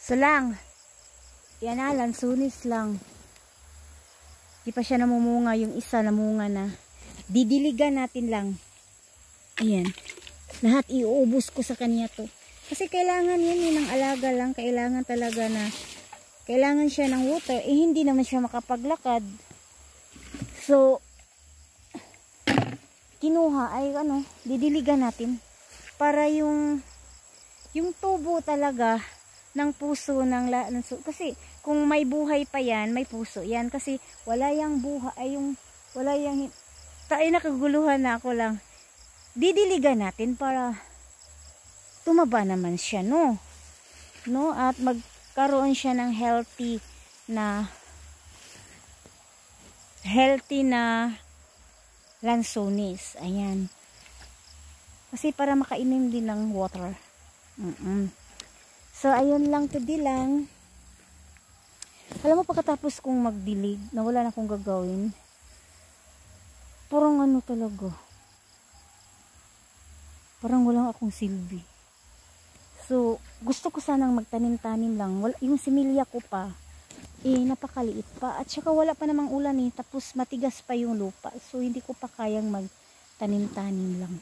So lang, yan na, lansunis lang. Di pa siya namumunga, yung isa namunga na. Didiligan natin lang. Ayan. Lahat iuubos ko sa kanya to. Kasi kailangan yan ng alaga lang. Kailangan talaga na, kailangan siya ng water. Eh hindi naman siya makapaglakad. So, kinuha ay didiligan natin. Para yung tubo talaga ng puso ng kasi kung may buhay pa yan, may puso yan. Kasi wala yang buhay, wala yang, nakaguluhan na ako lang. Didiligan natin para tumaba naman siya, no? At magkaroon siya ng healthy na lansones. Ayan. Kasi para makainom din ng water. So, ayun lang, today lang. Alam mo, pagkatapos kong magdilig, na wala na akong gagawin, parang talaga. Parang walang akong silbi. So, gusto ko sanang magtanim-tanim lang. Yung similya ko pa, napakaliit pa. At saka wala pa namang ulan tapos matigas pa yung lupa. So, hindi ko pa kayang magtanim-tanim lang.